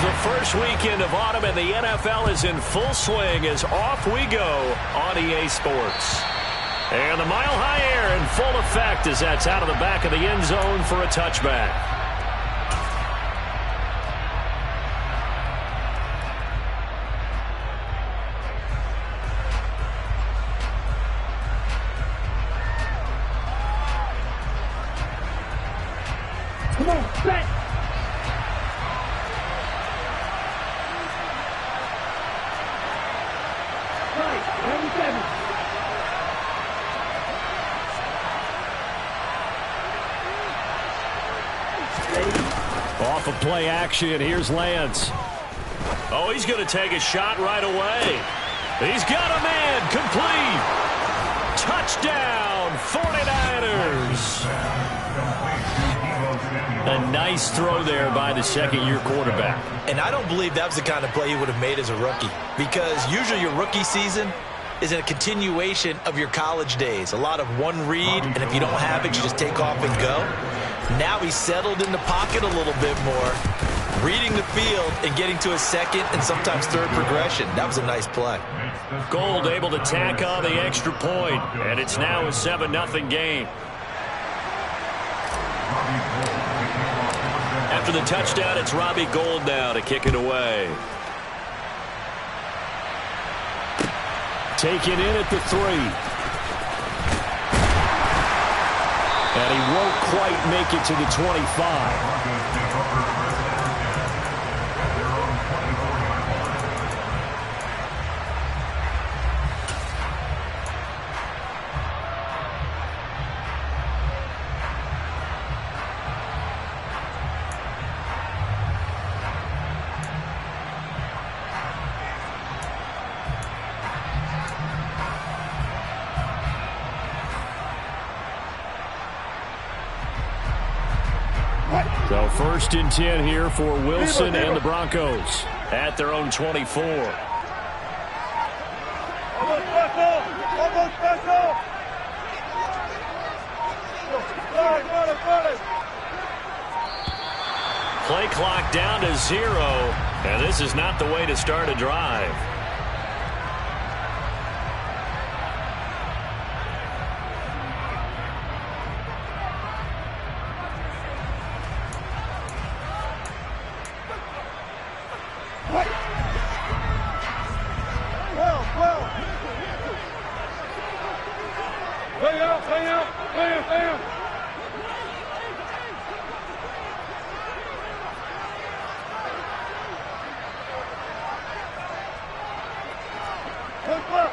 The first weekend of autumn and the NFL is in full swing as off we go on EA Sports. And the mile-high air in full effect as that's out of the back of the end zone for a touchback. Come on, back. Off of play action, here's Lance. Oh, he's going to take a shot right away. He's got a man, complete. Touchdown, 49ers. A nice throw there by the second-year quarterback. And I don't believe that was the kind of play he would have made as a rookie, because usually your rookie season is a continuation of your college days. A lot of one read, and if you don't have it, you just take off and go. Now he's settled in the pocket a little bit more, reading the field and getting to his second and sometimes third progression. That was a nice play. Gold able to tack on the extra point, and it's now a 7-0 game. After the touchdown, it's Robbie Gould now to kick it away. Taken in at the 3. And he won't quite make it to the 25. So 1st and 10 here for Wilson and the Broncos at their own 24. Play clock down to 0, and this is not the way to start a drive.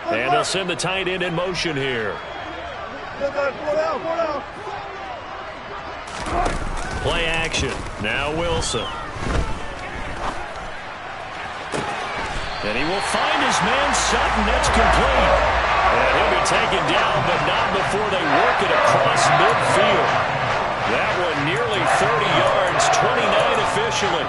And they'll send the tight end in motion here. Play action. Now Wilson. And he will find his man Sutton. That's complete. And he'll be taken down, but not before they work it across midfield. That one nearly 30 yards, 29 officially.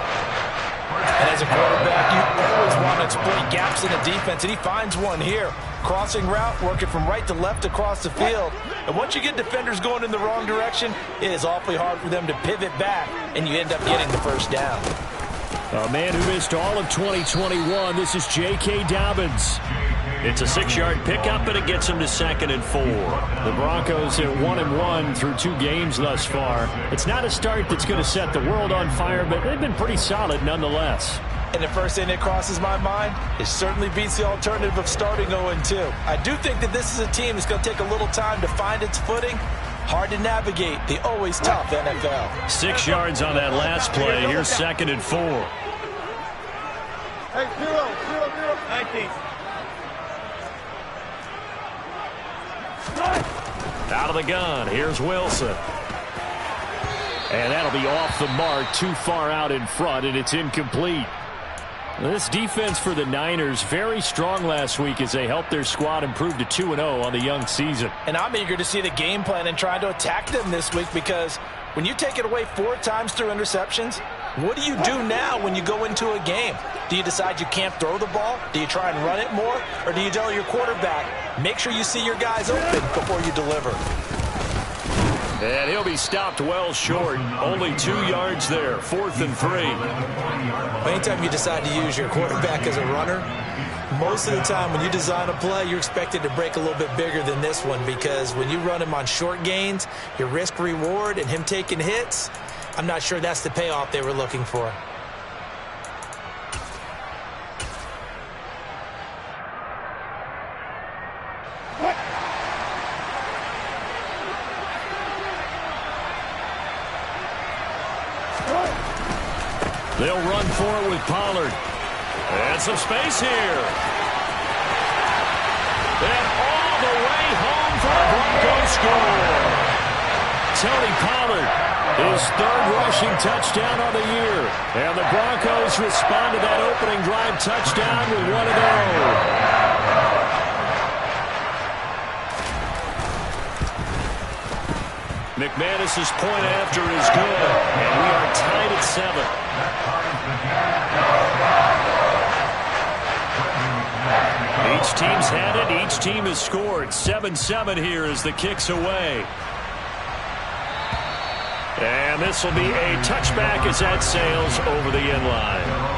And as a quarterback, you always want to exploit gaps in the defense, and he finds one here. Crossing route, working from right to left across the field. And once you get defenders going in the wrong direction, it is awfully hard for them to pivot back, and you end up getting the first down. A man who missed all of 2021, this is J.K. Dobbins. It's a 6-yard pickup, and it gets him to 2nd and 4. The Broncos at 1-1 through 2 games thus far. It's not a start that's going to set the world on fire, but they've been pretty solid nonetheless. And the first thing that crosses my mind, it certainly beats the alternative of starting 0-2. I do think that this is a team that's going to take a little time to find its footing. Hard to navigate the always tough NFL. 6 yards on that last play. Here's 2nd and 4. Hey, 0, 0, 0, 19. Out of the gun, here's Wilson. And that'll be off the mark, too far out in front, and it's incomplete. This defense for the Niners, very strong last week as they helped their squad improve to 2-0 on the young season. And I'm eager to see the game plan and trying to attack them this week, because when you take it away 4 times through interceptions, what do you do now when you go into a game? Do you decide you can't throw the ball? Do you try and run it more? Or do you tell your quarterback, make sure you see your guys open before you deliver? And he'll be stopped well short. Only 2 yards there. 4th and 3. Anytime you decide to use your quarterback as a runner, most of the time when you design a play, you're expected to break a little bit bigger than this one, because when you run him on short gains, your risk-reward and him taking hits, I'm not sure that's the payoff they were looking for. They'll run for it with Pollard. And some space here. And all the way home for the Broncos score. Tony Pollard, his 3rd rushing touchdown on the year. And the Broncos respond to that opening drive touchdown with one of their own. McManus's point after is good, and we are tied at 7. Each team's had it. Each team has scored. 7-7 here as the kick's away. And this will be a touchback as that sails over the end line.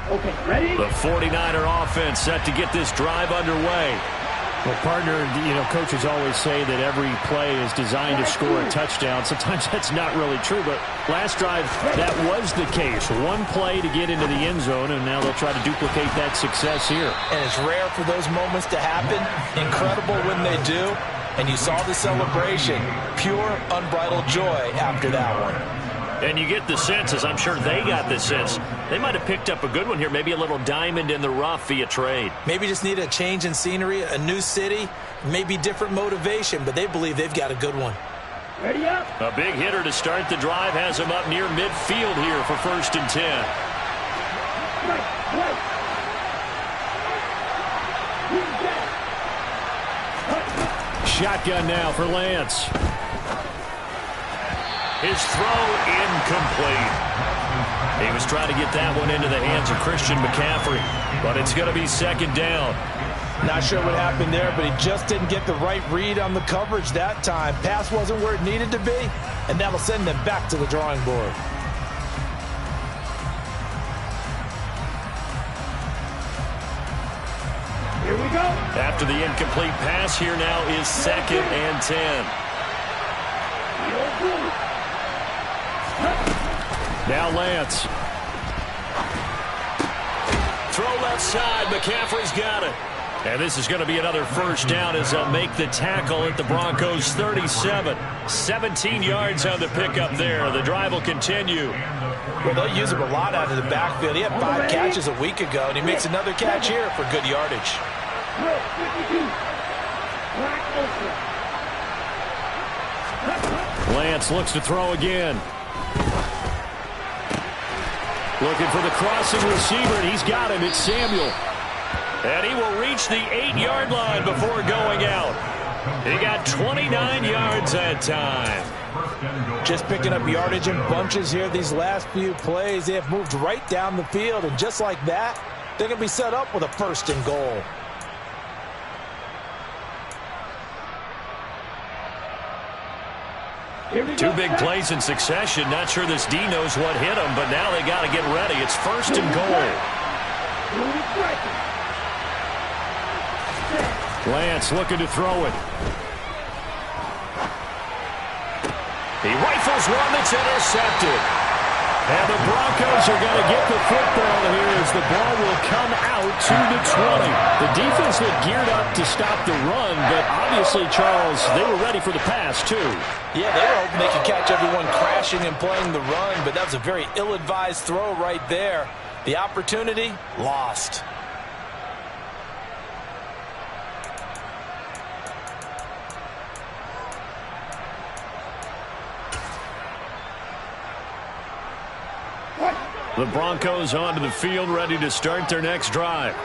Okay, ready? The 49er offense set to get this drive underway. Well, partner, coaches always say that every play is designed to score a touchdown. Sometimes that's not really true, but last drive, that was the case. One play to get into the end zone, and now they'll try to duplicate that success here. And it's rare for those moments to happen. Incredible when they do. And you saw the celebration. Pure, unbridled joy after that one. And you get the sense, as I'm sure they got the sense, they might have picked up a good one here, maybe a little diamond in the rough via trade. Maybe just need a change in scenery, a new city, maybe different motivation, but they believe they've got a good one. Ready up. A big hitter to start the drive has him up near midfield here for 1st and 10. Shotgun now for Lance. His throw incomplete. He was trying to get that one into the hands of Christian McCaffrey, but it's going to be 2nd down. Not sure what happened there, but he just didn't get the right read on the coverage that time. Pass wasn't where it needed to be, and that'll send them back to the drawing board. Here we go. After the incomplete pass, here now is 2nd and 10. Now Lance. Throw left side. McCaffrey's got it. And this is going to be another 1st down as they'll make the tackle at the Broncos 37. 17 yards on the pickup there. The drive will continue. Well, they'll use him a lot out of the backfield. He had 5 catches a week ago, and he makes another catch here for good yardage. Lance looks to throw again. Looking for the crossing receiver, and he's got him. It's Samuel. And he will reach the 8-yard line before going out. He got 29 yards that time. Just picking up yardage in bunches here these last few plays. They have moved right down the field, and just like that, they're going to be set up with a 1st and goal. Two big plays in succession. Not sure this D knows what hit him, but now they got to get ready. It's 1st and goal. Lance looking to throw it. He rifles one that's intercepted. And the Broncos are going to get the football here as the ball will come out to the 20. The defense looked geared up to stop the run, but obviously, Charles, they were ready for the pass, too. Yeah, they were hoping they could catch everyone crashing and playing the run, but that was a very ill-advised throw right there. The opportunity, lost. The Broncos onto the field, ready to start their next drive.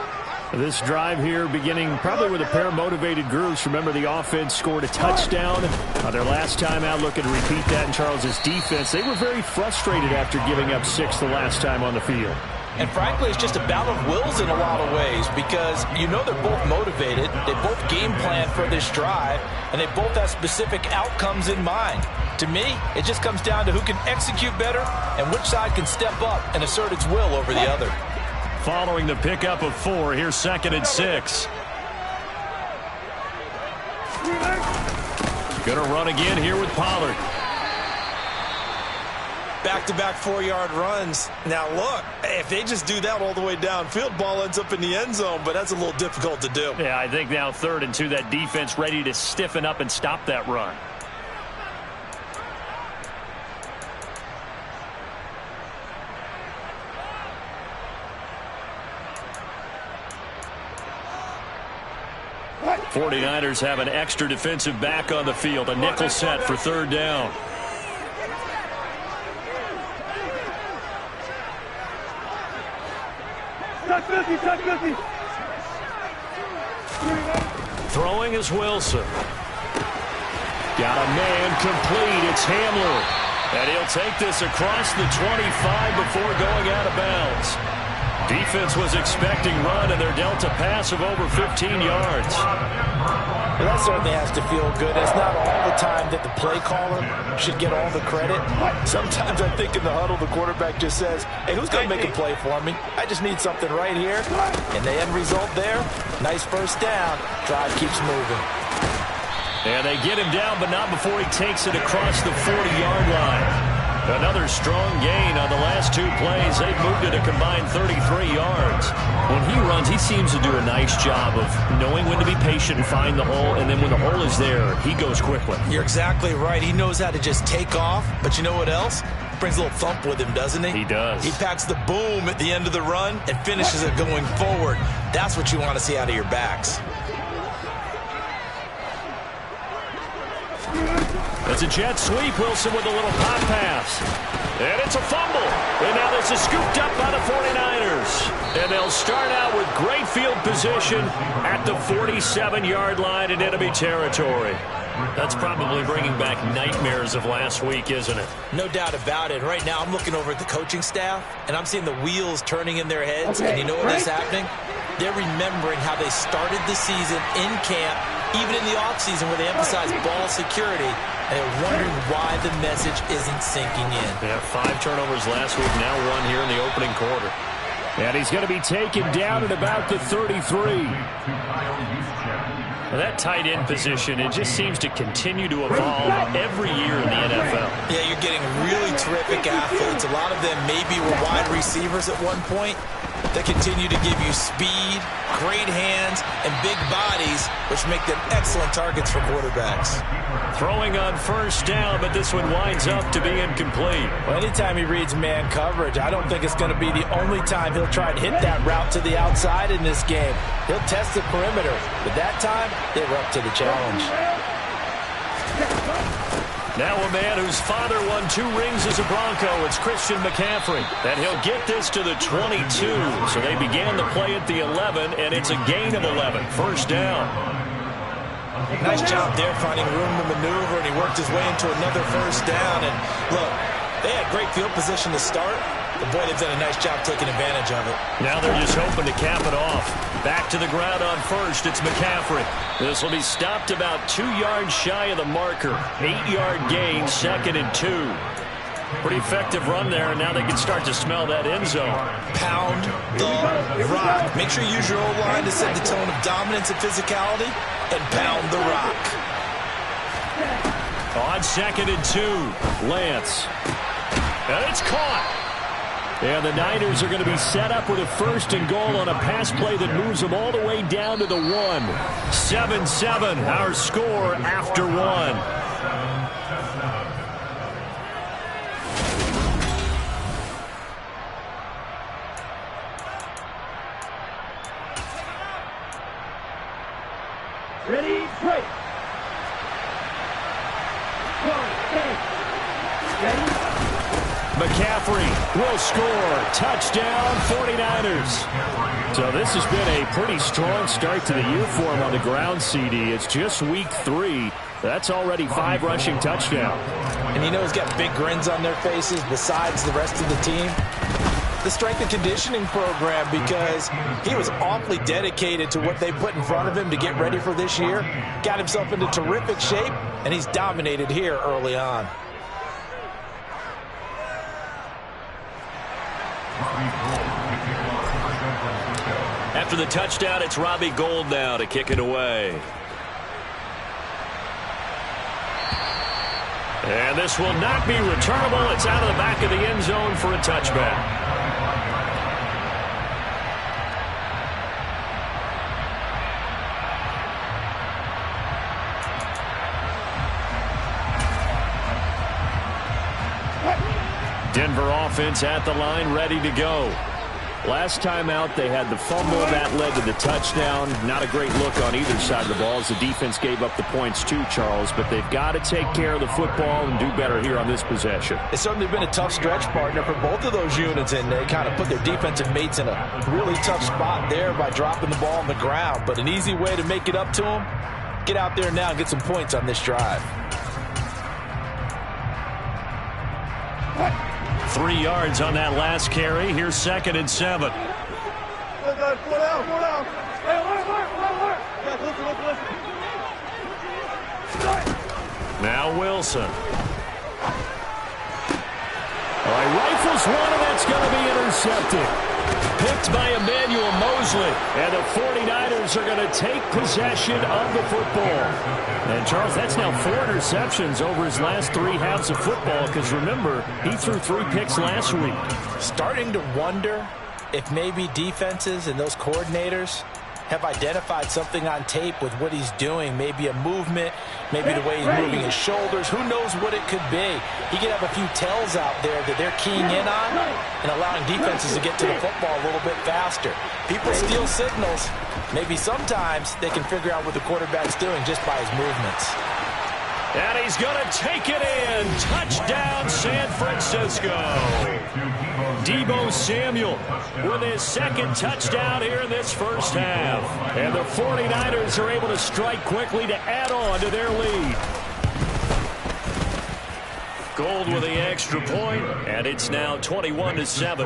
This drive here beginning probably with a pair of motivated groups. Remember, the offense scored a touchdown. Their last time out, looking to repeat that in Charles's defense. They were very frustrated after giving up 6 the last time on the field. And frankly, it's just a battle of wills in a lot of ways because you know they're both motivated. They both game plan for this drive, and they both have specific outcomes in mind. To me, it just comes down to who can execute better and which side can step up and assert its will over the other. Following the pickup of 4, here's 2nd and 6. Going to run again here with Pollard. Back-to-back 4-yard runs. Now, look, if they just do that all the way downfield, ball ends up in the end zone, but that's a little difficult to do. Yeah, I think now 3rd and 2, that defense ready to stiffen up and stop that run. '49ers have an extra defensive back on the field. A nickel set for 3rd down. Throwing is Wilson. Got a man complete. It's Hamler. And he'll take this across the 25 before going out of bounds. Defense was expecting run, and they're dealt a pass of over 15 yards. Well, that certainly has to feel good. It's not all the time that the play caller should get all the credit. Sometimes I think in the huddle, the quarterback just says, hey, who's going to make a play for me? I just need something right here. And the end result there, nice 1st down. Drive keeps moving. And they get him down, but not before he takes it across the 40-yard line. Another strong gain on the last 2 plays. They've moved it a combined 33 yards. When he runs, he seems to do a nice job of knowing when to be patient and find the hole, and then when the hole is there, he goes quickly. You're exactly right. He knows how to just take off, but you know what else? Brings a little thump with him, doesn't he? He does. He packs the boom at the end of the run and finishes it going forward. That's what you want to see out of your backs. It's a jet sweep. Wilson with a little pop pass. And it's a fumble. And now this is scooped up by the 49ers. And they'll start out with great field position at the 47-yard line in enemy territory. That's probably bringing back nightmares of last week, isn't it? No doubt about it. Right now I'm looking over at the coaching staff, and I'm seeing the wheels turning in their heads. And you know what is happening? They're remembering how they started the season in camp, even in the offseason where they emphasized ball security, and they're wondering why the message isn't sinking in. They have 5 turnovers last week, now 1 here in the opening quarter. And he's going to be taken down at about the 33. Well, that tight end position, it just seems to continue to evolve every year in the NFL. Yeah, you're getting really terrific athletes. A lot of them maybe were wide receivers at one point. They continue to give you speed, great hands, and big bodies, which make them excellent targets for quarterbacks. Throwing on 1st down, but this one winds up to be incomplete. Well, anytime he reads man coverage, I don't think it's going to be the only time he'll try and hit that route to the outside in this game. He'll test the perimeter, but that time, they were up to the challenge. Now a man whose father won 2 rings as a Bronco. It's Christian McCaffrey. And he'll get this to the 22. So they began the play at the 11, and it's a gain of 11. 1st down. Nice job there finding room to maneuver, and he worked his way into another 1st down. And look, they had great field position to start. But boy, they've done a nice job taking advantage of it. Now they're just hoping to cap it off. Back to the ground on 1st. It's McCaffrey. This will be stopped about 2 yards shy of the marker. 8-yard gain, 2nd and 2. Pretty effective run there, and now they can start to smell that end zone. Pound the rock. Make sure you use your O-line to set the tone of dominance and physicality, and pound the rock. On 2nd and 2, Lance. And it's caught. And the Niners are going to be set up with a 1st and goal on a pass play that moves them all the way down to the 1. 7-7, our score after 1. Ready, break. McCaffrey will score. Touchdown, 49ers. So this has been a pretty strong start to the year for him on the ground, CD. It's just week 3. That's already 5 rushing touchdowns. And you know he's got big grins on their faces besides the rest of the team. The strength and conditioning program, because he was awfully dedicated to what they put in front of him to get ready for this year. Got himself into terrific shape, and he's dominated here early on. After the touchdown, it's Robbie Gould now to kick it away. And this will not be returnable. It's out of the back of the end zone for a touchback. Denver offense at the line, ready to go. Last time out, they had the fumble that led to the touchdown. Not a great look on either side of the ball as the defense gave up the points too, Charles. But they've got to take care of the football and do better here on this possession. It's certainly been a tough stretch, partner, for both of those units, and they kind of put their defensive mates in a really tough spot there by dropping the ball on the ground. But an easy way to make it up to them, get out there now and get some points on this drive. 3 yards on that last carry. Here's 2nd and 7. Now Wilson. All right, rifles one, and that's going to be intercepted. Picked by Emmanuel Mosley. And the 49ers are going to take possession of the football. And, Charles, that's now 4 interceptions over his last 3 halves of football, because, remember, he threw 3 picks last week. Starting to wonder if maybe defenses and those coordinators have identified something on tape with what he's doing. Maybe a movement, maybe the way he's moving his shoulders. Who knows what it could be? He could have a few tells out there that they're keying in on and allowing defenses to get to the football a little bit faster. People steal signals. Maybe sometimes they can figure out what the quarterback's doing just by his movements. And he's going to take it in. Touchdown, San Francisco. Deebo Samuel with his 2nd touchdown here in this first half. And the 49ers are able to strike quickly to add on to their lead. Gould with the extra point, and it's now 21-7.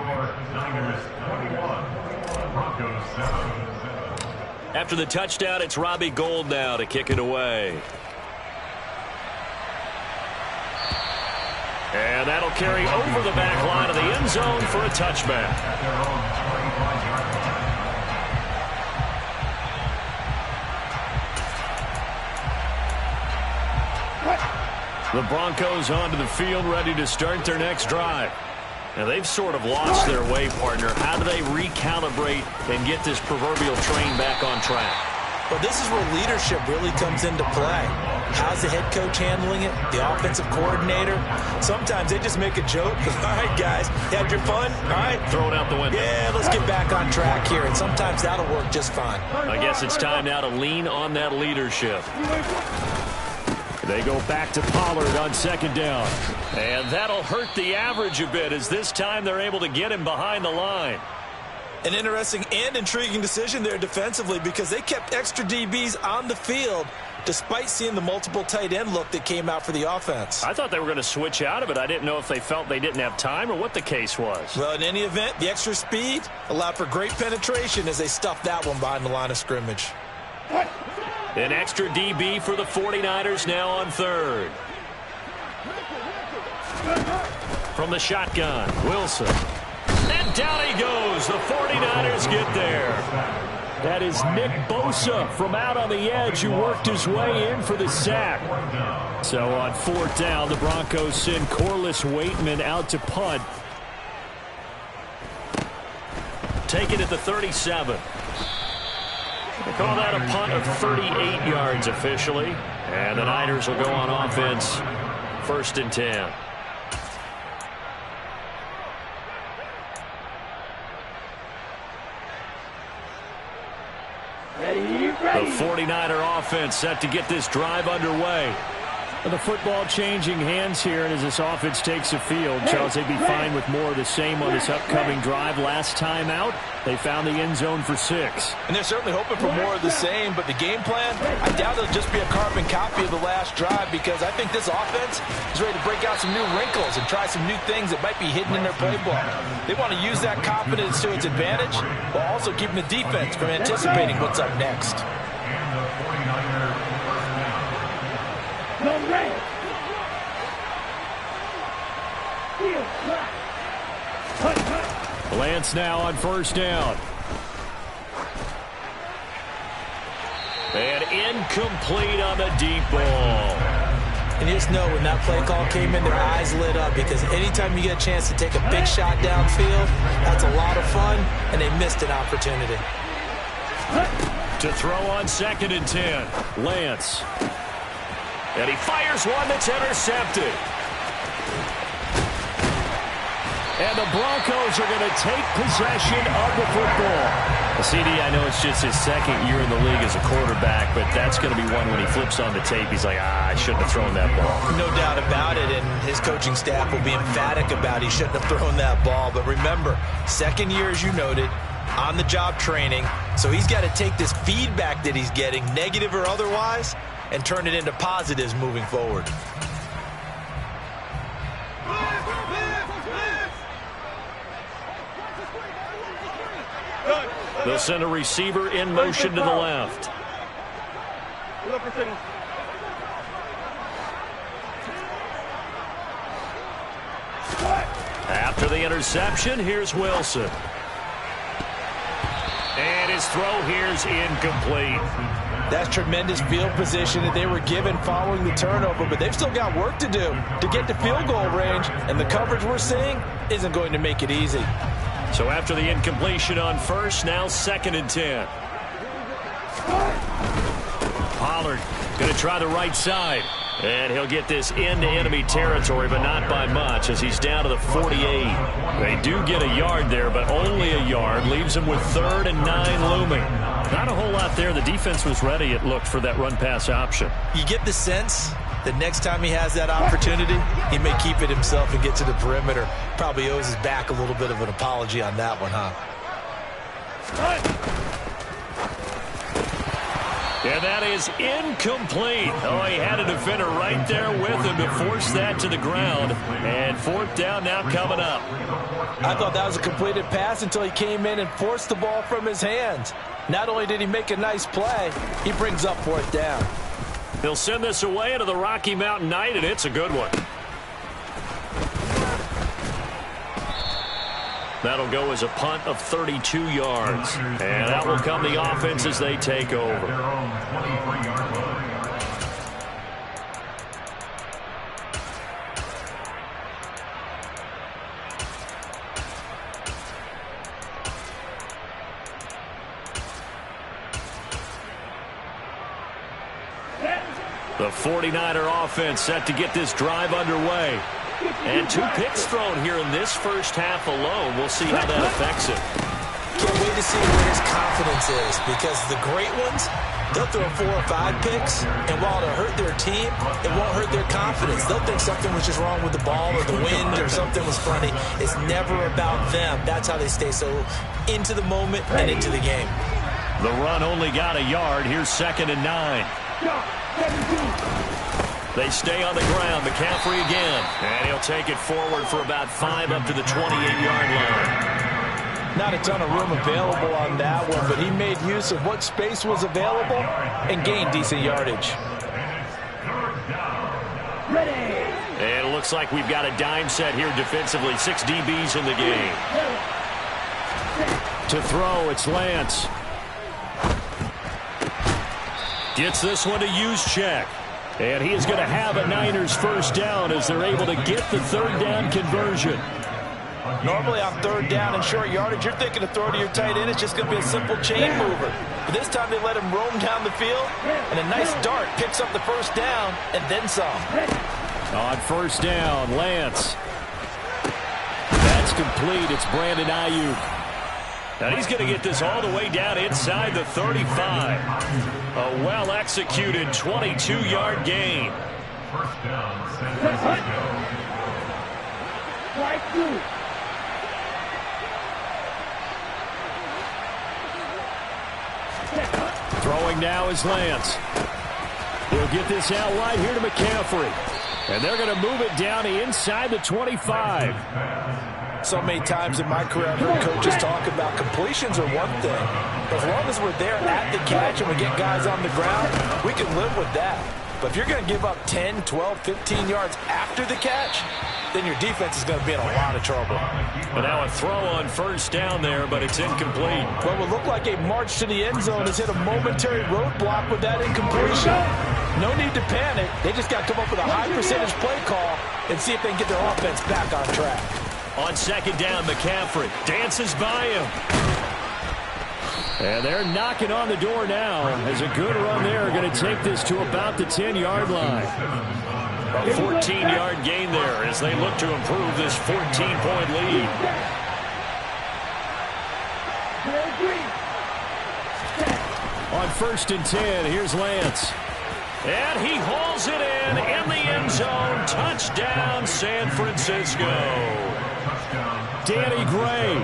After the touchdown, it's Robbie Gould now to kick it away. And that'll carry over the back line of the end zone for a touchback. The Broncos onto the field, ready to start their next drive. Now, they've sort of lost their way, partner. How do they recalibrate and get this proverbial train back on track? But this is where leadership really comes into play. How's the head coach handling it? The offensive coordinator? Sometimes they just make a joke. All right, guys, you had your fun? All right. Throw it out the window. Yeah, let's get back on track here. And sometimes that'll work just fine. I guess it's time now to lean on that leadership. They go back to Pollard on 2nd down. And that'll hurt the average a bit, as this time they're able to get him behind the line. An interesting and intriguing decision there defensively, because they kept extra DBs on the field despite seeing the multiple tight end look that came out for the offense. I thought they were going to switch out of it. I didn't know if they felt they didn't have time or what the case was. Well, in any event, the extra speed allowed for great penetration as they stuffed that one behind the line of scrimmage. An extra DB for the 49ers now on 3rd. From the shotgun, Wilson. And down he goes. The 49ers get there. That is Nick Bosa from out on the edge, who worked his way in for the sack. So on 4th down, the Broncos send Corliss Waitman out to punt. Take it at the 37. They call that a punt of 38 yards officially. And the Niners will go on offense, 1st and 10. The 49er offense set to get this drive underway. The football changing hands here, and as this offense takes the field, Charles, they'd be fine with more of the same on this upcoming drive. Last time out, they found the end zone for 6. And they're certainly hoping for more of the same, but the game plan, I doubt it'll just be a carbon copy of the last drive, because I think this offense is ready to break out some new wrinkles and try some new things that might be hidden in their playbook. They want to use that confidence to its advantage, while also keeping the defense from anticipating what's up next. Lance now on first down. And incomplete on the deep ball. And you just know when that play call came in, their eyes lit up, because anytime you get a chance to take a big shot downfield, that's a lot of fun, and they missed an opportunity. To throw on 2nd and 10. Lance. And he fires one that's intercepted. And the Broncos are going to take possession of the football. CD, I know it's just his 2nd year in the league as a quarterback, but that's going to be one when he flips on the tape. He's like, I shouldn't have thrown that ball. No doubt about it, and his coaching staff will be emphatic about he shouldn't have thrown that ball. But remember, 2nd year, as you noted, on-the-job training. So he's got to take this feedback that he's getting, negative or otherwise, and turn it into positives moving forward. They'll send a receiver in motion to the left. After the interception, here's Wilson. And his throw here's incomplete. That's tremendous field position that they were given following the turnover, but they've still got work to do to get to field goal range, and the coverage we're seeing isn't going to make it easy. So after the incompletion on first, now 2nd and 10. Pollard going to try the right side. And he'll get this into enemy territory, but not by much, as he's down to the 48. They do get a yard there, but only a yard. Leaves him with 3rd and 9 looming. Not a whole lot there. The defense was ready, it looked, for that run-pass option. You get the sense that next time he has that opportunity, he may keep it himself and get to the perimeter. Probably owes his back a little bit of an apology on that one, huh? And that is incomplete. Oh, he had a defender right there with him to force that to the ground. And 4th down now coming up. I thought that was a completed pass until he came in and forced the ball from his hands. Not only did he make a nice play, he brings up 4th down. They'll send this away into the Rocky Mountain Night, and it's a good one. That'll go as a punt of 32 yards. And that will come the offense as they take over. The 49er offense set to get this drive underway. And 2 picks thrown here in this first half alone. We'll see how that affects it. Can't wait to see where his confidence is, because the great ones, they'll throw 4 or 5 picks, and while it'll hurt their team, it won't hurt their confidence. They'll think something was just wrong with the ball or the wind or something was funny. It's never about them. That's how they stay so into the moment and into the game. The run only got a yard. Here's 2nd and 9. They stay on the ground. McCaffrey again. And he'll take it forward for about 5 up to the 28-yard line. Not a ton of room available on that one, but he made use of what space was available and gained decent yardage. And it looks like we've got a dime set here defensively. 6 DBs in the game. To throw, it's Lance. Gets this one to use check. And he is going to have a Niners first down as they're able to get the 3rd down conversion. Normally on 3rd down and short yardage, you're thinking to throw to your tight end. It's just going to be a simple chain mover. But this time they let him roam down the field, and a nice dart picks up the first down and then some. On first down, Lance. That's complete. It's Brandon Ayuk. And he's going to get this all the way down inside the 35. A well-executed 22-yard gain. First down, San Francisco. Strike two. Throwing now is Lance. He'll get this out wide here to McCaffrey. And they're going to move it down inside the 25. So many times in my career, I've heard coaches talk about completions are one thing. But as long as we're there at the catch and we get guys on the ground, we can live with that. But if you're going to give up 10, 12, 15 yards after the catch, then your defense is going to be in a lot of trouble. But now a throw on first down there, but it's incomplete. What would look like a march to the end zone has hit a momentary roadblock with that incompletion. No need to panic. They just got to come up with a high percentage play call and see if they can get their offense back on track. On second down, McCaffrey dances by him. And they're knocking on the door now as a good run there. Going to take this to about the 10-yard line. A 14-yard gain there as they look to improve this 14-point lead. On first and 10, here's Lance. And he hauls it in the end zone. Touchdown, San Francisco. Danny Gray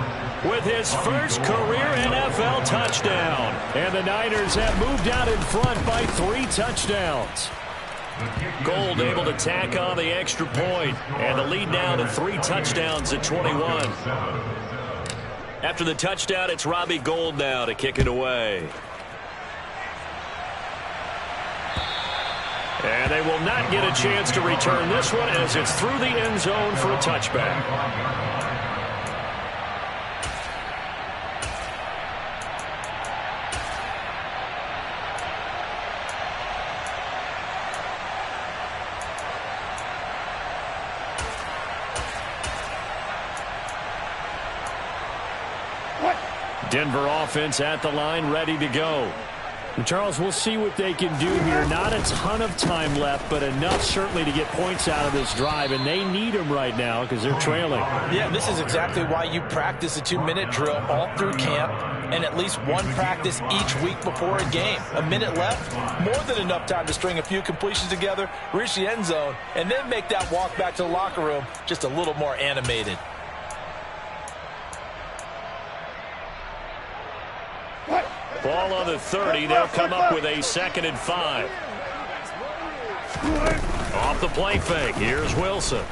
with his first career NFL touchdown. And the Niners have moved out in front by 3 touchdowns. Gold able to tack on the extra point. And the lead now to 3 touchdowns at 21. After the touchdown, it's Robbie Gould now to kick it away. And they will not get a chance to return this one as it's through the end zone for a touchback. Denver offense at the line, ready to go. And Charles, we'll see what they can do here. Not a ton of time left, but enough certainly to get points out of this drive, and they need them right now because they're trailing. Yeah, this is exactly why you practice a 2-minute drill all through camp and at least one practice each week before a game. A minute left, more than enough time to string a few completions together, reach the end zone, and then make that walk back to the locker room just a little more animated. Ball on the 30. They'll come up with a 2nd and 5. Off the play fake. Here's Wilson.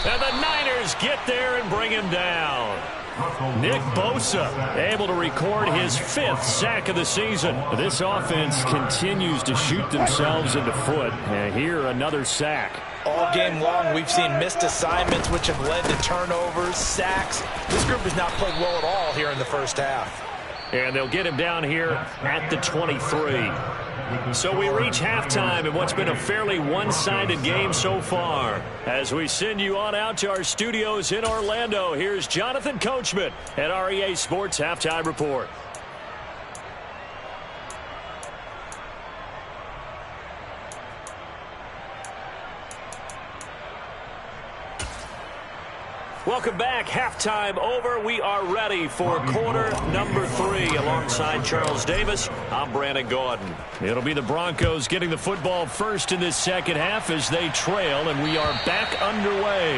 And the Niners get there and bring him down. Nick Bosa able to record his 5th sack of the season. This offense continues to shoot themselves in the foot. And here another sack. All game long, we've seen missed assignments, which have led to turnovers, sacks. This group has not played well at all here in the first half. And they'll get him down here at the 23. So we reach halftime in what's been a fairly one-sided game so far. As we send you on out to our studios in Orlando, here's Jonathan Coachman at REA Sports Halftime Report. Welcome back. Halftime over. We are ready for quarter number 3. Alongside Charles Davis, I'm Brandon Gaudin. It'll be the Broncos getting the football first in this second half as they trail, and we are back underway.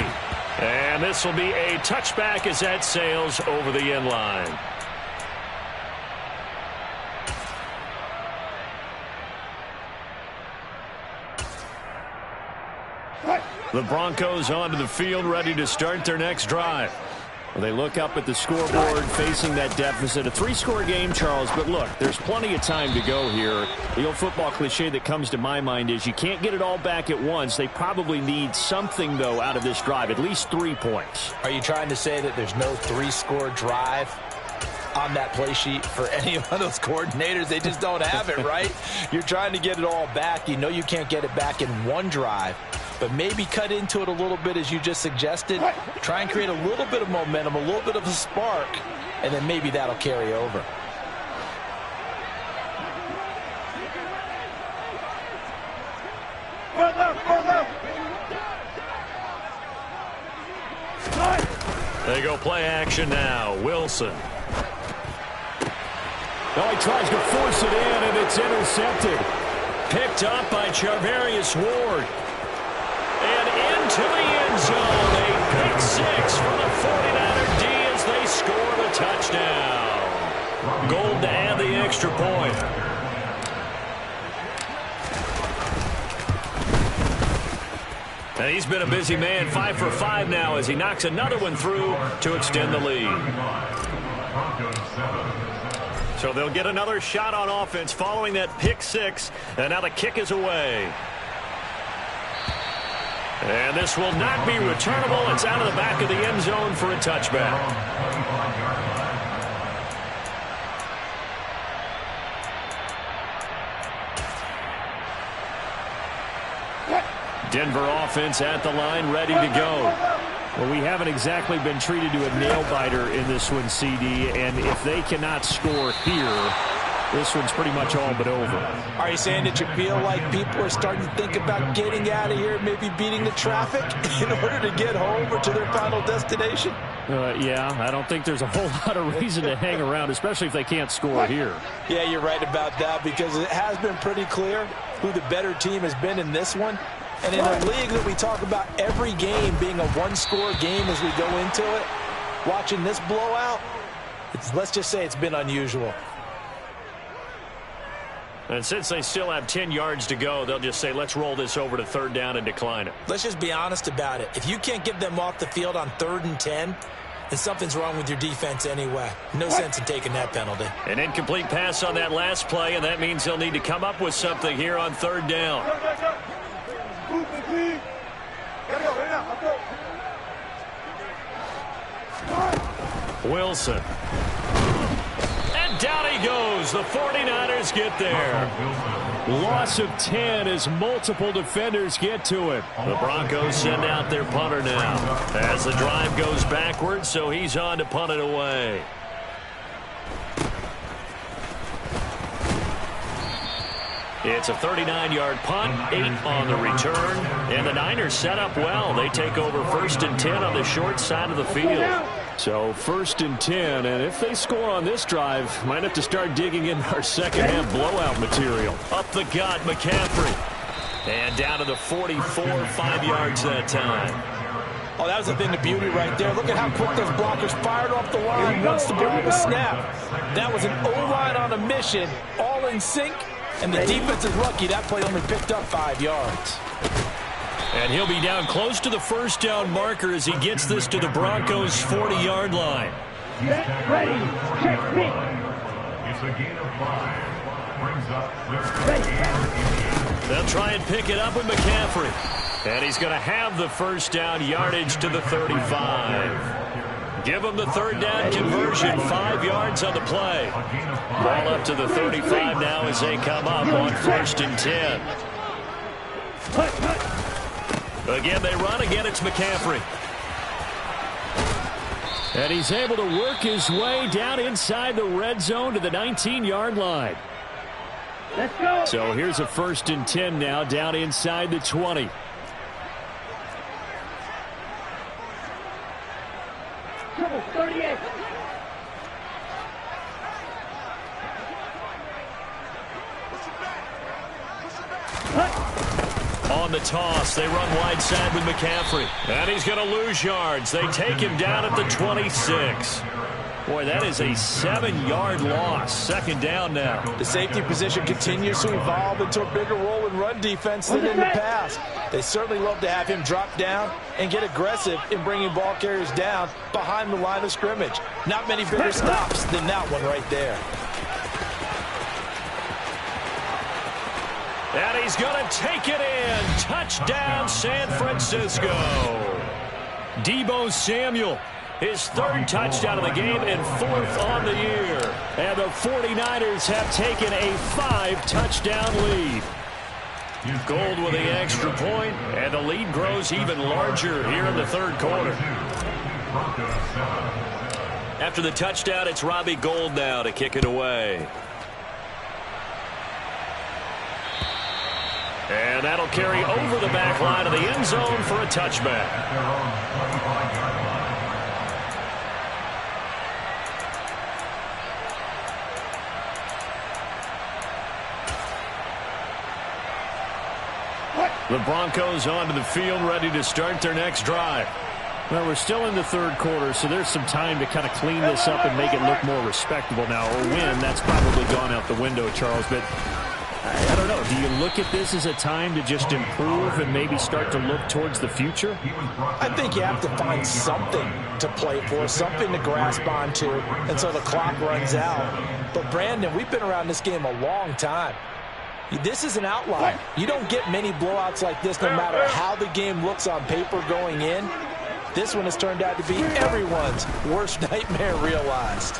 And this will be a touchback as that sails over the end line. The Broncos onto the field, ready to start their next drive. Well, they look up at the scoreboard, facing that deficit. A 3-score game, Charles, but look, there's plenty of time to go here. The old football cliche that comes to my mind is you can't get it all back at once. They probably need something, though, out of this drive, at least 3 points. Are you trying to say that there's no 3-score drive on that play sheet for any of those coordinators? They just don't have it, right? You're trying to get it all back. You know you can't get it back in one drive, but maybe cut into it a little bit as you just suggested. Try and create a little bit of momentum, a little bit of a spark, and then maybe that'll carry over. They go play action now. Wilson. Oh, he tries to force it in, and it's intercepted. Picked up by Charvarius Ward. And into the end zone. A pick six for the 49er D as they score the touchdown. Gold to add the extra point. And he's been a busy man, 5 for 5 now as he knocks another one through to extend the lead. So they'll get another shot on offense following that pick six. And now the kick is away. And this will not be returnable. It's out of the back of the end zone for a touchback. Denver offense at the line, ready to go. Well, we haven't exactly been treated to a nail-biter in this one, CD, and if they cannot score here, this one's pretty much all but over. Are you saying that you feel like people are starting to think about getting out of here, maybe beating the traffic in order to get home or to their final destination? Yeah, I don't think there's a whole lot of reason to hang around, especially if they can't score here. Yeah, you're right about that because it has been pretty clear who the better team has been in this one. And in a league that we talk about every game being a one-score game as we go into it, watching this blowout, let's just say it's been unusual. And since they still have 10 yards to go, they'll just say, let's roll this over to third down and decline it. Let's just be honest about it. If you can't get them off the field on 3rd and 10, then something's wrong with your defense anyway. No sense in taking that penalty. An incomplete pass on that last play, and that means they'll need to come up with something here on 3rd down. Wilson. And down he goes. The 49ers get there. Loss of 10 as multiple defenders get to it. The Broncos send out their punter now as the drive goes backwards, so he's on to punt it away. It's a 39-yard punt, 8 on the return, and the Niners set up well. They take over 1st and 10 on the short side of the field. So 1st and 10, and if they score on this drive, might have to start digging in our second-half blowout material. Up the gut, McCaffrey. And down to the 44, 5 yards that time. Oh, that was a thing of beauty right there. Look at how quick those blockers fired off the line once the ball was snapped. That was an O-line on a mission, all in sync. And the defense is lucky that play only picked up 5 yards. And he'll be down close to the first down marker as he gets this to the Broncos' 40-yard line. Get ready. Check me. It's a gain of 5. Brings up They'll try and pick it up with McCaffrey. And he's going to have the first down yardage to the 35. Give them the 3rd down conversion, 5 yards on the play. Ball up to the 35 now as they come up on 1st and 10. Again, they run. Again, it's McCaffrey. And he's able to work his way down inside the red zone to the 19-yard line. Let's go. So here's a 1st and 10 now down inside the 20. Trouble 38. On the toss, they run wide side with McCaffrey. And he's going to lose yards. They take him down at the 26. Boy, that is a 7-yard loss. 2nd down now. The safety position continues to evolve into a bigger role in run defense than in the past. They certainly love to have him drop down and get aggressive in bringing ball carriers down behind the line of scrimmage. Not many bigger stops than that one right there. And he's going to take it in. Touchdown, San Francisco. Deebo Samuel, his 3rd touchdown of the game and 4th on the year. And the 49ers have taken a 5-touchdown lead. Gold with the extra point, and the lead grows even larger here in the 3rd quarter. After the touchdown, it's Robbie Gould now to kick it away. And that'll carry over the back line of the end zone for a touchback. The Broncos onto the field, ready to start their next drive. Well, we're still in the third quarter, so there's some time to kind of clean this up and make it look more respectable now. Or win, that's probably gone out the window, Charles. But I don't know. Do you look at this as a time to just improve and maybe start to look towards the future? I think you have to find something to play for, something to grasp onto until the clock runs out. But, Brandon, we've been around this game a long time. This is an outlier. You don't get many blowouts like this no matter how the game looks on paper going in. This one has turned out to be everyone's worst nightmare realized.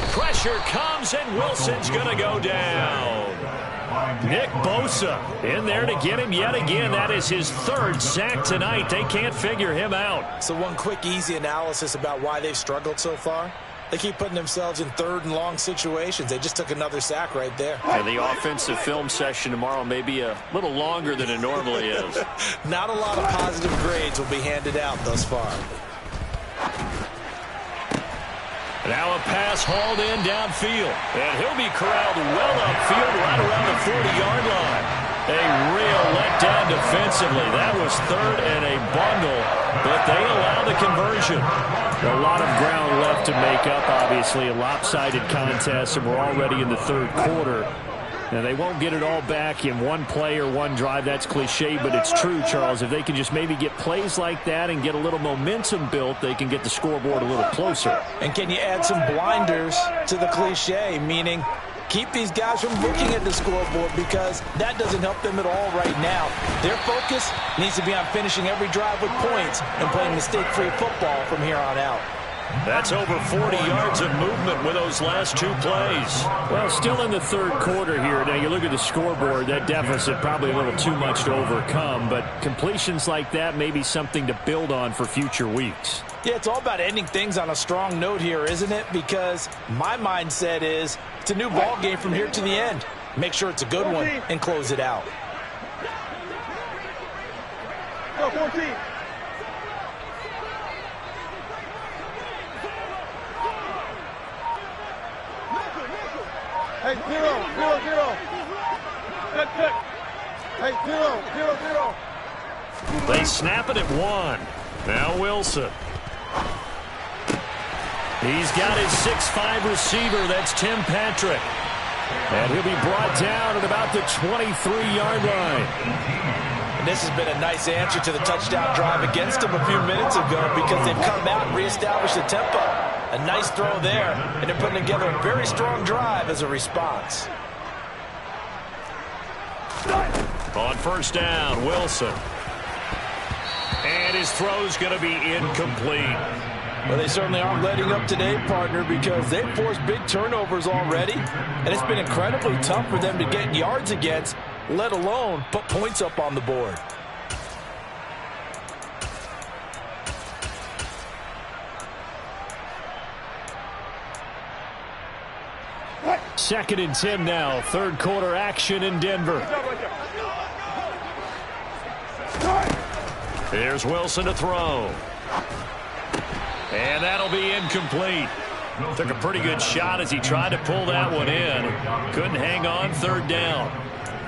Pressure comes, and Wilson's going to go down. Nick Bosa in there to get him yet again. That is his third sack tonight. They can't figure him out. So one quick, easy analysis about why they've struggled so far. They keep putting themselves in third and long situations. They just took another sack right there. And the offensive film session tomorrow may be a little longer than it normally is. Not a lot of positive grades will be handed out thus far. Now a pass hauled in downfield. And he'll be corralled well upfield right around the 40-yard line. A real letdown defensively. That was third and a bundle, but they allow the conversion. A lot of ground left to make up, obviously. A lopsided contest, and we're already in the third quarter. Now, they won't get it all back in one play or one drive. That's cliche, but it's true, Charles. If they can just maybe get plays like that and get a little momentum built, they can get the scoreboard a little closer. And can you add some blinders to the cliche, meaning keep these guys from looking at the scoreboard, because that doesn't help them at all right now. Their focus needs to be on finishing every drive with points and playing mistake-free football from here on out. That's over 40 yards of movement with those last two plays. Well, still in the third quarter here. Now, you look at the scoreboard, that deficit probably a little too much to overcome, but completions like that may be something to build on for future weeks. Yeah, it's all about ending things on a strong note here, isn't it? Because my mindset is it's a new ball game from here to the end. Make sure it's a good one and close it out. Go, 14. Hey, 0, 0, 0. Check. Hey, 0, 0, 0. They snap it at one. Now Wilson. He's got his 6'5" receiver. That's Tim Patrick. And he'll be brought down at about the 23-yard line. And this has been a nice answer to the touchdown drive against them a few minutes ago, because they've come out and reestablished the tempo. A nice throw there, and they're putting together a very strong drive as a response. On first down, Wilson. And his throw's going to be incomplete. Well, they certainly aren't letting up today, partner, because they've forced big turnovers already, and it's been incredibly tough for them to get yards against, let alone put points up on the board. Second and 10 now. Third quarter action in Denver. Here's Wilson to throw. And that'll be incomplete. Took a pretty good shot as he tried to pull that one in. Couldn't hang on. Third down.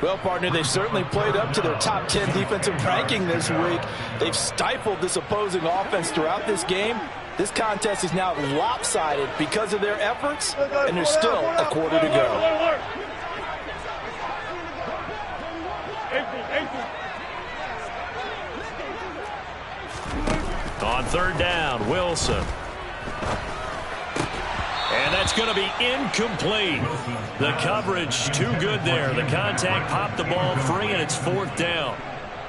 Well, partner, they've certainly played up to their top 10 defensive ranking this week. They've stifled this opposing offense throughout this game. This contest is now lopsided because of their efforts, and there's still a quarter to go. On third down, Wilson. And that's going to be incomplete. The coverage too good there. The contact popped the ball free, and it's fourth down.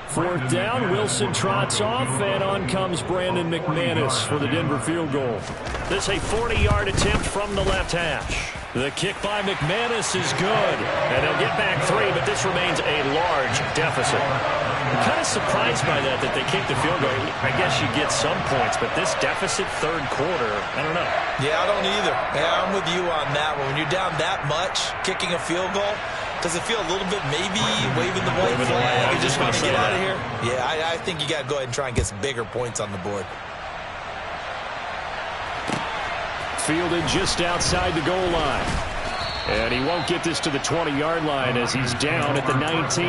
Fourth down, Wilson trots off, and on comes Brandon McManus for the Denver field goal. This a 40-yard attempt from the left hash. The kick by McManus is good, and they'll get back 3, but this remains a large deficit. I'm kind of surprised by that they kicked the field goal. I guess you get some points, but this deficit third quarter, I don't know. Yeah, I don't either. Yeah, I'm with you on that one. When you're down that much, kicking a field goal, does it feel a little bit maybe waving the white flag? You just want to get out of here? Yeah, I think you got to go ahead and try and get some bigger points on the board. Fielded just outside the goal line. And he won't get this to the 20-yard line as he's down at the 19.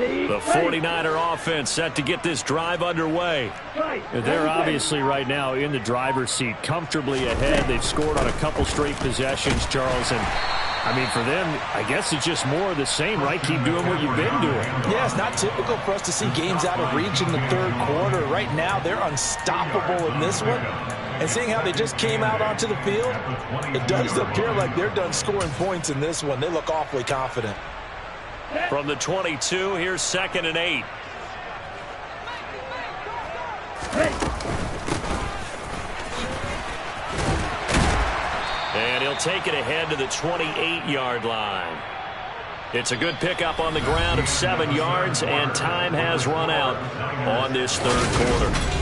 The 49er offense set to get this drive underway. They're obviously right now in the driver's seat, comfortably ahead. They've scored on a couple straight possessions, Charles. And, I mean, for them, I guess it's just more of the same, right? Keep doing what you've been doing. Yeah, it's not typical for us to see games out of reach in the third quarter. Right now, they're unstoppable in this one. And seeing how they just came out onto the field, it does appear like they're done scoring points in this one. They look awfully confident. From the 22, here's 2nd and 8. And he'll take it ahead to the 28-yard line. It's a good pickup on the ground of 7 yards, and time has run out on this third quarter.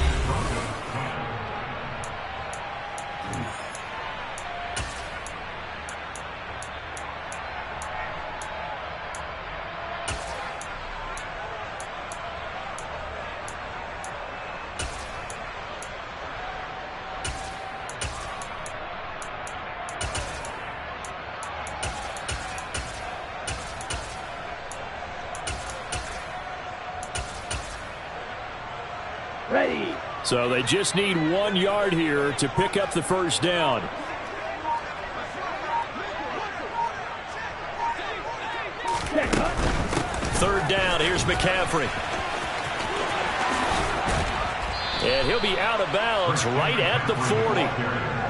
So they just need 1 yard here to pick up the first down. Third down, here's McCaffrey. And he'll be out of bounds right at the 40.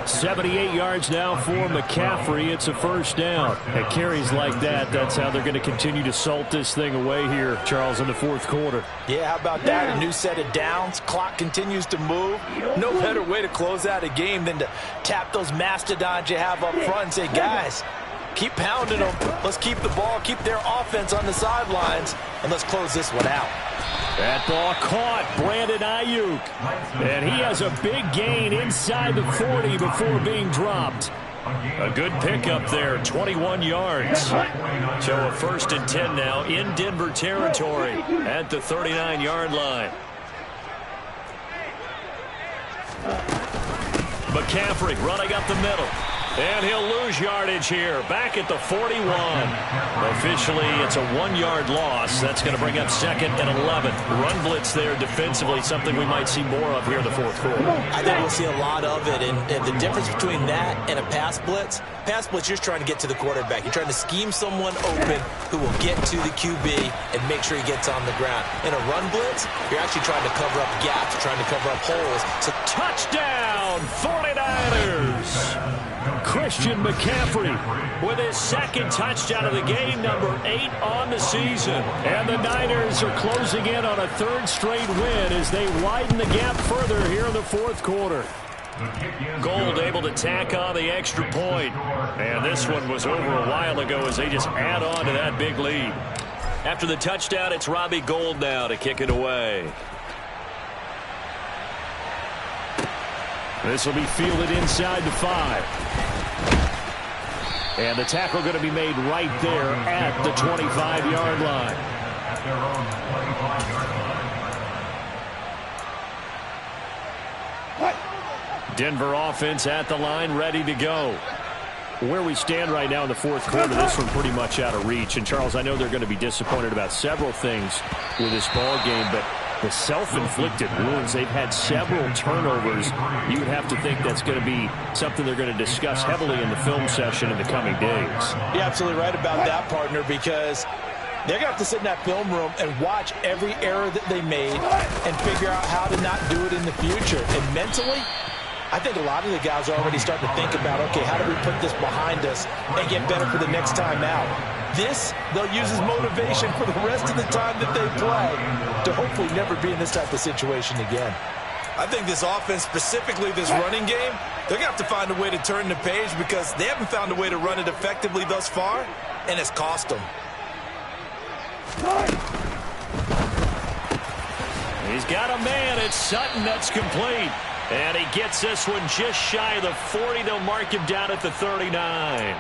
78 yards now for McCaffrey. It's a first down. At carries like that, that's how they're going to continue to salt this thing away here, Charles, in the fourth quarter. Yeah, how about that? A new set of downs. Clock continues to move. No better way to close out a game than to tap those mastodons you have up front and say, guys, keep pounding them. Let's keep the ball, keep their offense on the sidelines, and let's close this one out. That ball caught Brandon Ayuk. And he has a big gain inside the 40 before being dropped. A good pickup there, 21 yards. So a 1st and 10 now in Denver territory at the 39-yard line. McCaffrey running up the middle. And he'll lose yardage here, back at the 41. Officially, it's a 1-yard loss. That's going to bring up 2nd and 11. Run blitz there defensively, something we might see more of here in the fourth quarter. I think we'll see a lot of it, and the difference between that and a pass blitz, you're trying to get to the quarterback. You're trying to scheme someone open who will get to the QB and make sure he gets on the ground. In a run blitz, you're actually trying to cover up gaps, trying to cover up holes. So touchdown, 49ers! Christian McCaffrey with his 2nd touchdown of the game, number 8 on the season. And the Niners are closing in on a 3rd straight win as they widen the gap further here in the fourth quarter. Gold able to tack on the extra point. And this one was over a while ago as they just add on to that big lead. After the touchdown, it's Robbie Gould now to kick it away. This will be fielded inside the 5. And the tackle going to be made right there at the 25-yard line. Denver offense at the line, ready to go. Where we stand right now in the fourth quarter, this one pretty much out of reach. And, Charles, I know they're going to be disappointed about several things with this ball game, but the self-inflicted wounds, they've had several turnovers. You would have to think that's going to be something they're going to discuss heavily in the film session in the coming days. You're absolutely right about that, partner, because they're going to have to sit in that film room and watch every error that they made and figure out how to not do it in the future. And mentally, I think a lot of the guys are already starting to think about, okay, how do we put this behind us and get better for the next time out? This, they'll use as motivation for the rest of the time that they play to hopefully never be in this type of situation again. I think this offense, specifically this running game, they're going to have to find a way to turn the page because they haven't found a way to run it effectively thus far, and it's cost them. He's got a man. It's Sutton. That's complete. And he gets this one just shy of the 40. They'll mark him down at the 39.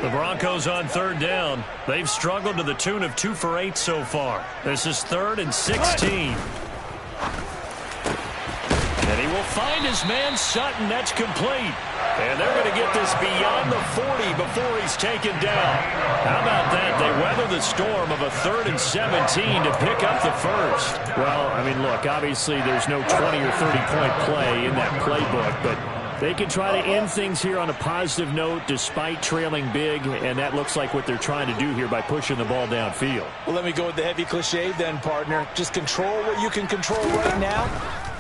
The Broncos on 3rd down. They've struggled to the tune of 2 for 8 so far. This is 3rd and 16. And he will find his man Sutton. That's complete. And they're going to get this beyond the 40 before he's taken down. How about that? They weather the storm of a 3rd and 17 to pick up the first. Well, I mean, look, obviously there's no 20 or 30-point play in that playbook, but they can try to end things here on a positive note despite trailing big, and that looks like what they're trying to do here by pushing the ball downfield. Well, let me go with the heavy cliche then, partner. Just control what you can control right now,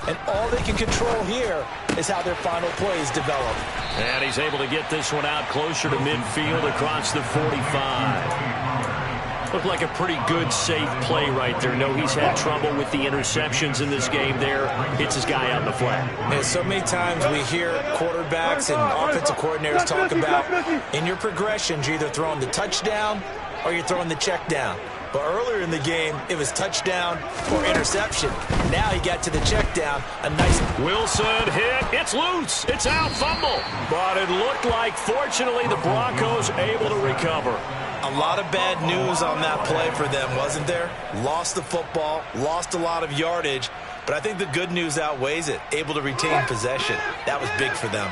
and all they can control here is how their final plays develop. And he's able to get this one out closer to midfield across the 45. Looked like a pretty good, safe play right there. No, he's had trouble with the interceptions in this game there. Hits his guy on the flat. And so many times we hear quarterbacks and offensive coordinators talk about in your progressions, you're either throwing the touchdown or you're throwing the check down. But earlier in the game, it was touchdown or interception. Now he got to the check down. A nice Wilson hit. It's loose. It's out. Fumble. But it looked like, fortunately, the Broncos able to recover. A lot of bad news on that play for them, wasn't there? Lost the football, lost a lot of yardage, but I think the good news outweighs it. Able to retain possession. That was big for them.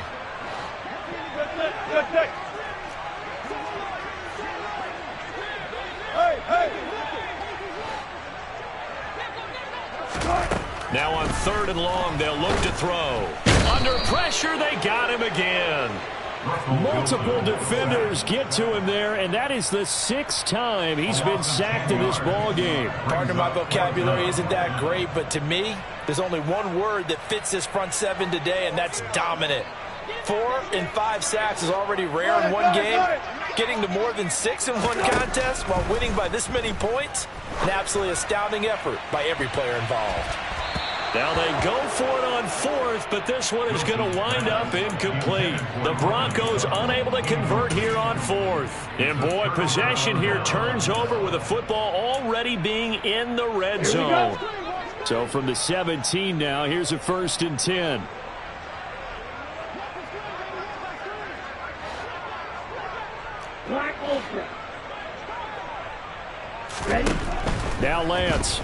Now on 3rd and long, they'll look to throw. Under pressure, they got him again. Multiple defenders get to him there, and that is the 6th time he's been sacked in this ball game. Partner, my vocabulary isn't that great, but to me, there's only one word that fits this front seven today, and that's dominant. 4 and 5 sacks is already rare in one game. Getting to more than 6 in one contest while winning by this many points, an absolutely astounding effort by every player involved. Now they go for it on 4th, but this one is going to wind up incomplete. The Broncos unable to convert here on 4th. And boy, possession here turns over with the football already being in the red zone. So from the 17 now, here's a 1st and 10. Now Lance.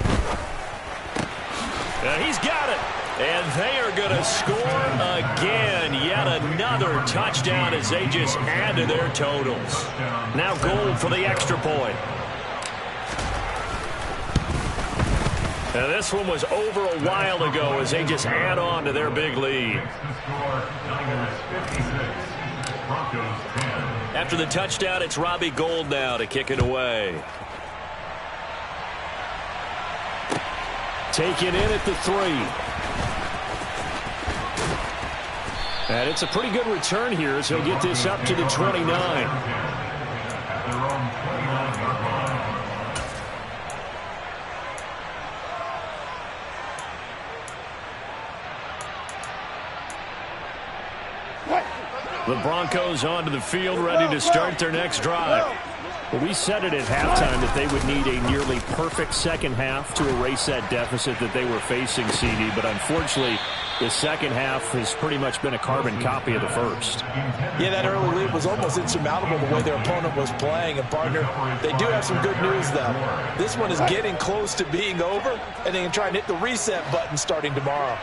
He's got it. And they are going to score again. Yet another touchdown as they just add to their totals. Now Gold for the extra point. And this one was over a while ago as they just add on to their big lead. After the touchdown, it's Robbie Gould now to kick it away. Taken in at the 3. And it's a pretty good return here as he'll get this up to the 29. The Broncos onto the field, ready to start their next drive. Well, we said it at halftime that they would need a nearly perfect second half to erase that deficit that they were facing, CD. But unfortunately, the second half has pretty much been a carbon copy of the first. Yeah, that early lead was almost insurmountable the way their opponent was playing. And, partner, they do have some good news, though. This one is getting close to being over, and they can try and hit the reset button starting tomorrow.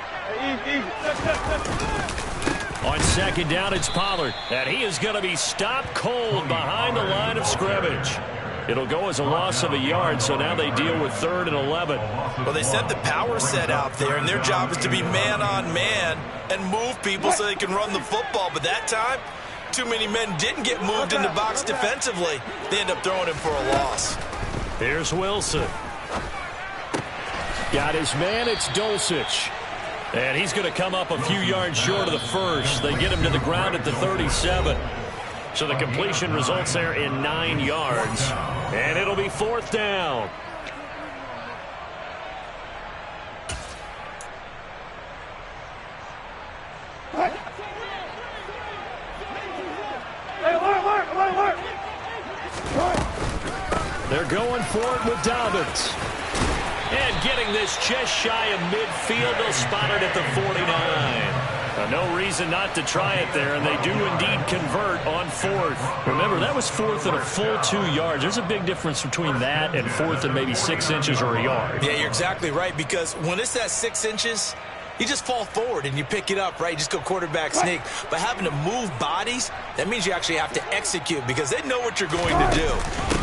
On 2nd down, it's Pollard. And he is going to be stopped cold behind the line of scrimmage. It'll go as a loss of a yard, so now they deal with 3rd and 11. Well, they sent the power set out there, and their job is to be man-on-man and move people so they can run the football. But that time, too many men didn't get moved in the box defensively. They end up throwing him for a loss. Here's Wilson. Got his man, it's Dulcich. And he's going to come up a few yards short of the first. They get him to the ground at the 37. So the completion results there in 9 yards. And it'll be 4th down. They're going for it with Dobbins. And getting this just shy of midfield, they'll spot it at the 49. No reason not to try it there, and they do indeed convert on 4th. Remember, that was 4th and a full 2 yards. There's a big difference between that and 4th and maybe 6 inches or a yard. Yeah, you're exactly right, because when it's at 6 inches, You just fall forward and you pick it up, right? You just go quarterback sneak. But having to move bodies, that means you actually have to execute because they know what you're going to do.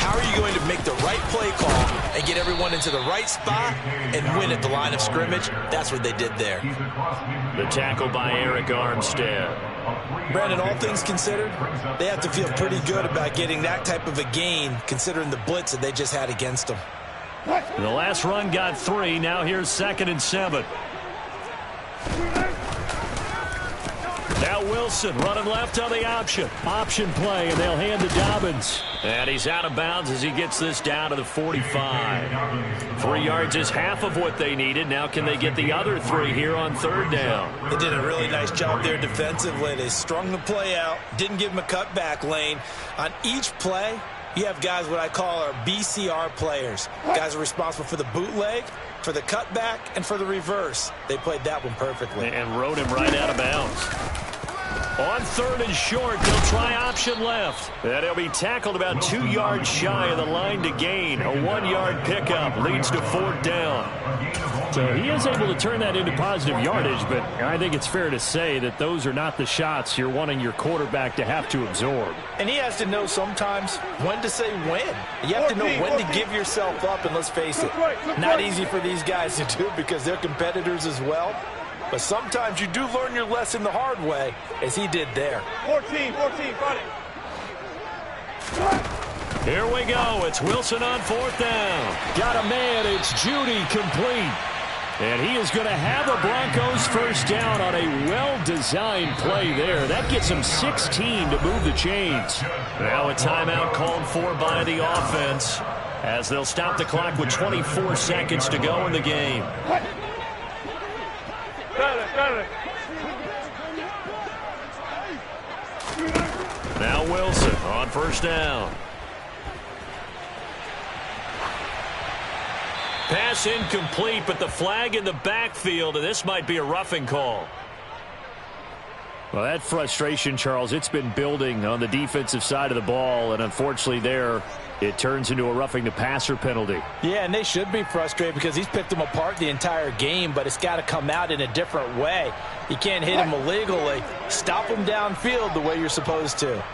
How are you going to make the right play call and get everyone into the right spot and win at the line of scrimmage? That's what they did there. The tackle by Eric Armstead. Brandon, all things considered, they have to feel pretty good about getting that type of a gain considering the blitz that they just had against them. The last run got 3. Now here's 2nd and 7. Now Wilson running left on the option. Option play, and they'll hand to Dobbins. And he's out of bounds as he gets this down to the 45. 3 yards is half of what they needed. Now can they get the other 3 here on 3rd down? They did a really nice job there defensively. They strung the play out, didn't give him a cutback lane. On each play, you have guys what I call our BCR players. Guys are responsible for the bootleg, for the cutback, and for the reverse. They played that one perfectly. And rode him right out of bounds. On 3rd and short, they'll try option left. And he'll be tackled about 2 yards shy of the line to gain. A 1-yard pickup leads to 4th down. So he is able to turn that into positive yardage, but I think it's fair to say that those are not the shots you're wanting your quarterback to have to absorb. And he has to know sometimes when to say when. You have to know when to give yourself up, and let's face it, not easy for these guys to do because they're competitors as well. But sometimes you do learn your lesson the hard way, as he did there. 14, got it. Here we go. It's Wilson on 4th down. Got a man. It's Judy complete. And he is going to have a Broncos 1st down on a well-designed play there. That gets him 16 to move the chains. Now a timeout called for by the offense as they'll stop the clock with 24 seconds to go in the game. Got it. Now Wilson on 1st down. Pass incomplete, but the flag in the backfield, and this might be a roughing call. Well, that frustration, Charles, it's been building on the defensive side of the ball, and unfortunately there, it turns into a roughing the passer penalty. Yeah, and they should be frustrated because he's picked them apart the entire game, but it's got to come out in a different way. You can't hit him illegally. Stop him downfield the way you're supposed to.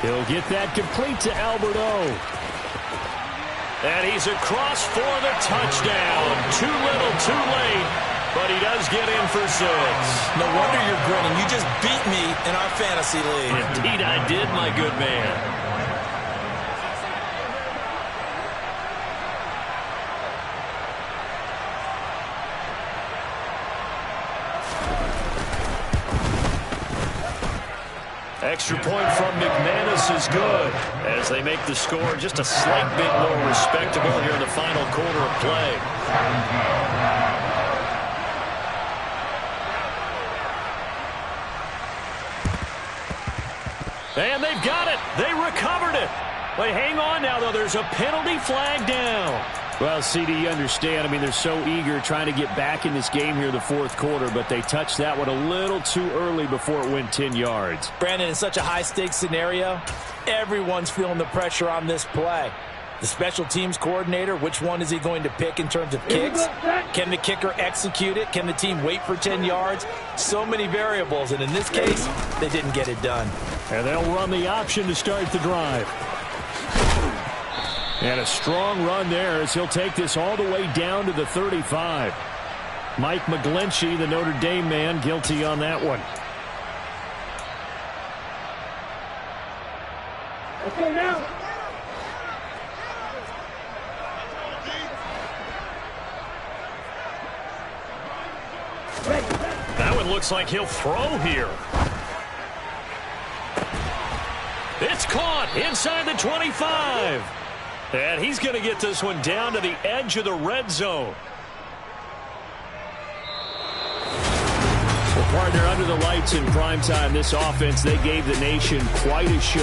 He'll get that complete to Alberto. And he's across for the touchdown. Too little, too late, but he does get in for 6. No wonder you're grinning. You just beat me in our fantasy league. Indeed I did, my good man. Extra point from McManus is good as they make the score just a slight bit more respectable here in the final quarter of play. And they've got it. They recovered it. But hang on now, though. There's a penalty flag down. Well, CD, you understand. I mean, they're so eager trying to get back in this game here in the 4th quarter, but they touched that one a little too early before it went 10 yards. Brandon, in such a high-stakes scenario, everyone's feeling the pressure on this play. The special teams coordinator, which one is he going to pick in terms of kicks? Can the kicker execute it? Can the team wait for 10 yards? So many variables, and in this case, they didn't get it done. And they'll run the option to start the drive. And a strong run there as he'll take this all the way down to the 35. Mike McGlinchey, the Notre Dame man, guilty on that one. Okay, now. That one looks like he'll throw here. It's caught inside the 25. And he's going to get this one down to the edge of the red zone. Well, partner, under the lights in primetime, this offense, they gave the nation quite a show.